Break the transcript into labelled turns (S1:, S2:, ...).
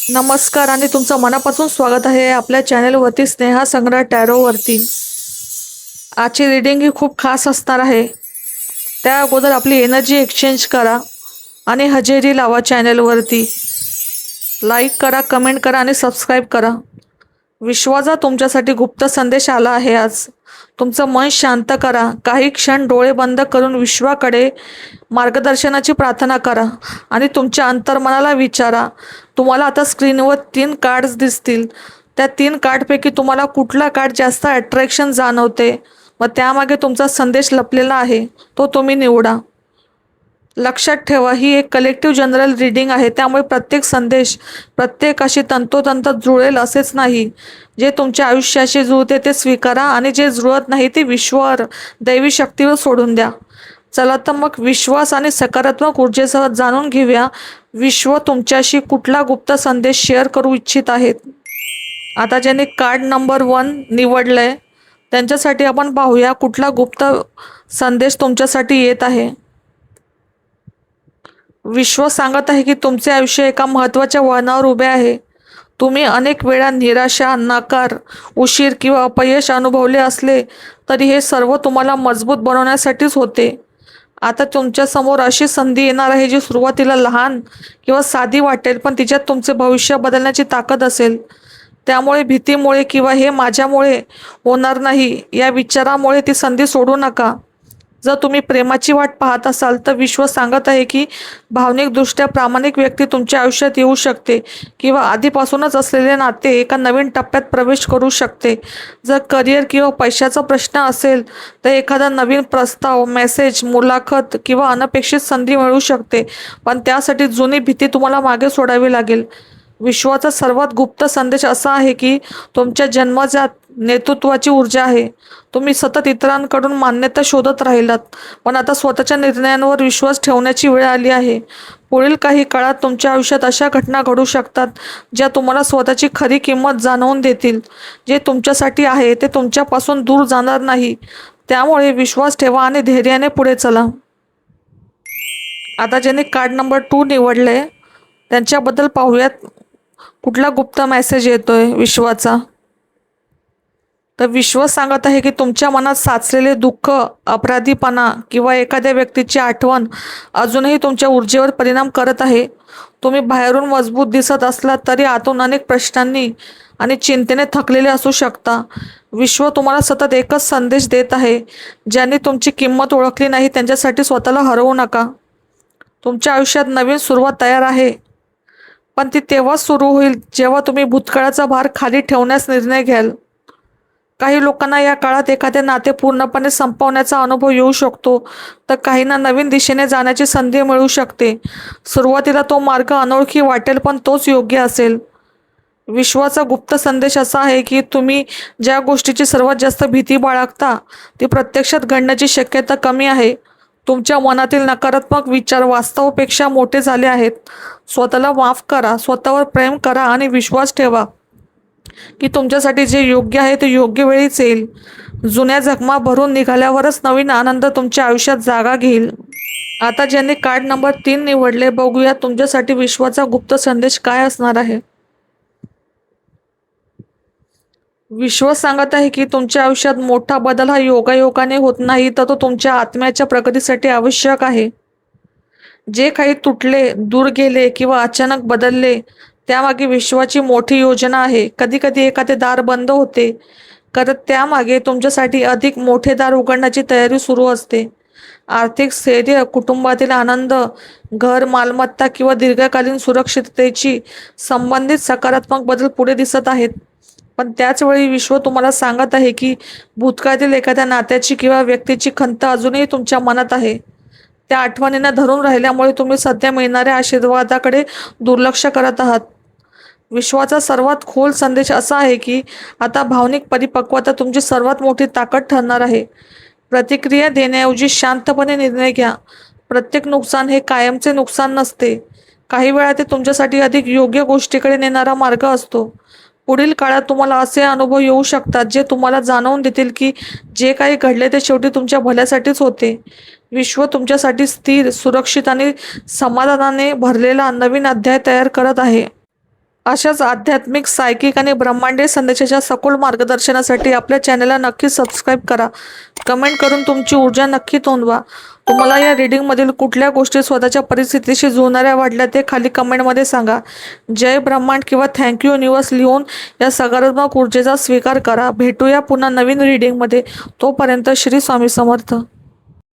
S1: नमस्कार आणि तुमचं मनापासून स्वागत आहे आपल्या चॅनलवरती स्नेहा संग्रह टॅरोवरती. आजची रीडिंग ही खूप खास असणार आहे. त्या अगोदर आपली एनर्जी एक्सचेंज करा आणि हजेरी लावा चॅनलवरती. लाईक करा, कमेंट करा आणि सबस्क्राईब करा. विश्वाचा तुमच्यासाठी गुप्त संदेश आला आहे. आज तुमचं मन शांत करा. काही क्षण डोळे बंद करून विश्वाकडे मार्गदर्शनाची प्रार्थना करा आणि तुमच्या अंतर्मनाला विचारा. तुम्हाला आता स्क्रीनवर 3 कार्ड्स दिसतील. त्या 3 कार्डपैकी तुम्हाला कुठला कार्ड जास्त अट्रॅक्शन जाणवते व त्यामागे तुमचा संदेश लपलेला आहे तो तुम्ही निवडा. लक्षात ठेवा, ही एक कलेक्टिव्ह जनरल रीडिंग आहे, त्यामुळे प्रत्येक संदेश प्रत्येकाशी तंतोतंत जुळेल असेच नाही. जे तुमच्या आयुष्याशी जुळते ते स्वीकारा आणि जे जुळत नाही ते विश्वावर, दैवी शक्तीवर सोडून द्या. चला तर मग विश्वास आणि सकारात्मक ऊर्जेसह जाणून घेऊया विश्व तुमच्याशी कुठला गुप्त संदेश शेअर करू इच्छित आहेत. आता ज्यांनी कार्ड नंबर 1 निवडलंय त्यांच्यासाठी आपण पाहूया कुठला गुप्त संदेश तुमच्यासाठी येत आहे. विश्व सांगत आहे की तुमचे आयुष्य एका महत्त्वाच्या वळणावर उभे आहे. तुम्ही अनेक वेळा निराशा, नकार, उशीर किंवा अपयश अनुभवले असले तरी हे सर्व तुम्हाला मजबूत बनवण्यासाठीच होते. आता तुमच्यासमोर अशी संधी येणार आहे जी सुरुवातीला लहान किंवा साधी वाटेल, पण तिच्यात तुमचे भविष्य बदलण्याची ताकद असेल. त्यामुळे भीतीमुळे किंवा हे माझ्यामुळे होणार नाही या विचारामुळे ती संधी सोडू नका. जर तुम्ही प्रेमाची वाट पाहत असाल तर विश्व सांगत आहे की भावनिकदृष्ट्या प्रामाणिक व्यक्ती तुमच्या आयुष्यात येऊ शकते किंवा आधीपासूनच असलेले नाते एका नवीन टप्प्यात प्रवेश करू शकते. जर करिअर किंवा पैशाचा प्रश्न असेल तर एखादा नवीन प्रस्ताव, मेसेज, मुलाखत किंवा अनपेक्षित संधी मिळू शकते, पण त्यासाठी जुनी भीती तुम्हाला मागे सोडावी लागेल. विश्वाचा सर्वात गुप्त संदेश असा आहे की तुमच्या जन्मजात नेतृत्वाची ऊर्जा आहे. तुम्ही सतत इतरांकडून मान्यता शोधत राहिलात, पण आता स्वतःच्या निर्णयांवर विश्वास ठेवण्याची वेळ आली आहे. पुढील काही काळात तुमच्या आयुष्यात अशा घटना घडू शकतात ज्या तुम्हाला स्वतःची खरी किंमत जाणवून देतील. जे तुमच्यासाठी आहे ते तुमच्यापासून दूर जाणार नाही. त्यामुळे विश्वास ठेवा आणि धैर्याने पुढे चला. आता ज्यांनी कार्ड नंबर 2 निवडले त्यांच्याबद्दल पाहूयात कुठला गुप्त मेसेज येतोय विश्वाचा. तर विश्व सांगत आहे की तुमच्या मनात साचलेले दुःख, अपराधीपणा किंवा एखाद्या व्यक्तीची आठवण अजूनही तुमच्या ऊर्जेवर परिणाम करत आहे. तुम्ही बाहेरून मजबूत दिसत असलात तरी आतून अनेक प्रश्नांनी आणि चिंतेने थकलेले असू शकता. विश्व तुम्हाला सतत एकच संदेश देत आहे, ज्यांनी तुमची किंमत ओळखली नाही त्यांच्यासाठी स्वतःला हरवू नका. तुमच्या आयुष्यात नवीन सुरुवात तयार आहे, पण ती तेव्हाच सुरू होईल जेव्हा तुम्ही भूतकाळाचा भार खाली ठेवण्यास निर्णय घ्याल. काही लोकांना या काळात एखादे नाते पूर्णपणे संपवण्याचा अनुभव येऊ शकतो, तर काहींना नवीन दिशेने जाण्याची संधी मिळू शकते. सुरुवातीला तो मार्ग अनोळखी वाटेल, पण तोच योग्य असेल. विश्वाचा गुप्त संदेश असा आहे की तुम्ही ज्या गोष्टीची सर्वात जास्त भीती बाळगता ती प्रत्यक्षात घडण्याची शक्यता कमी आहे. तुमच्या मनातील नकारात्मक विचार वास्तवापेक्षा मोठे झाले आहेत. स्वतःला माफ करा, स्वतःवर प्रेम करा आणि विश्वास ठेवा की तुमच्यासाठी जे योग्य आहे ते योग्य वेळीच येईल. जुन्या जखमा भरून निघाल्यावरच नवीन आनंद तुमच्या आयुष्यात जागा घेईल. आता ज्यांनी कार्ड नंबर 3 निवडले, बघूया तुमच्यासाठी विश्वाचा गुप्त संदेश काय असणार आहे. विश्व सांगत आहे की तुमच्या आयुष्यात मोठा बदल हा योगायोगाने होत नाही, तर तो तुमच्या आत्म्याच्या प्रगतीसाठी आवश्यक आहे. जे काही तुटले, दूर गेले किंवा अचानक बदलले त्यामागे विश्वाची मोठी योजना आहे. कधी कधी एखादे दार बंद होते करत त्यामागे तुमच्यासाठी अधिक मोठे दार उघडण्याची तयारी सुरू असते. आर्थिक स्थैर्य, कुटुंबातील आनंद, घर, मालमत्ता किंवा दीर्घकालीन सुरक्षिततेशी संबंधित सकारात्मक बदल पुढे दिसत आहेत. पण त्याचवेळी विश्व तुम्हाला सांगत आहे की भूतकाळातील एखाद्या नात्याची किंवा व्यक्तीची खंत अजूनही तुमच्या मनात आहे. त्या आठवणींना धरून राहिल्यामुळे तुम्ही सध्या मिळणाऱ्या आशीर्वादाकडे दुर्लक्ष करत आहात. विश्वाचा सर्वात खोल संदेश असा आहे की आता भावनिक परिपक्वता तुमची सर्वात मोठी ताकद ठरणार आहे. प्रतिक्रिया देण्याऐवजी शांतपणे निर्णय घ्या. प्रत्येक नुकसान हे कायमचे नुकसान नसते. काही वेळा ते तुमच्यासाठी अधिक योग्य गोष्टीकडे नेणारा मार्ग असतो. पुढील काळात तुम्हाला असे अनुभव येऊ शकतात जे तुम्हाला जाणवून देतील की जे काही घडले ते शेवटी तुमच्या भल्यासाठीच होते. विश्व तुमच्यासाठी स्थिर, सुरक्षित आणि समाधानाने भरलेला नवीन अध्याय तयार करत आहे. अशाच आध्यात्मिक, सायकिक आणि ब्रह्मांडीय संदेशाच्या सखोल मार्गदर्शनासाठी आपल्या चॅनलला नक्की सबस्क्राईब करा. कमेंट करून तुमची ऊर्जा नक्की नोंदवा. तुम्हाला या रीडिंगमधील कुठल्या गोष्टी स्वतःच्या परिस्थितीशी जुळणाऱ्या वाटल्या ते खाली कमेंटमध्ये सांगा. जय ब्रह्मांड किंवा थँक्यू युनिवर्स लिहून या सकारात्मक ऊर्जेचा स्वीकार करा. भेटूया पुन्हा नवीन रीडिंगमध्ये. तोपर्यंत श्री स्वामी समर्थ.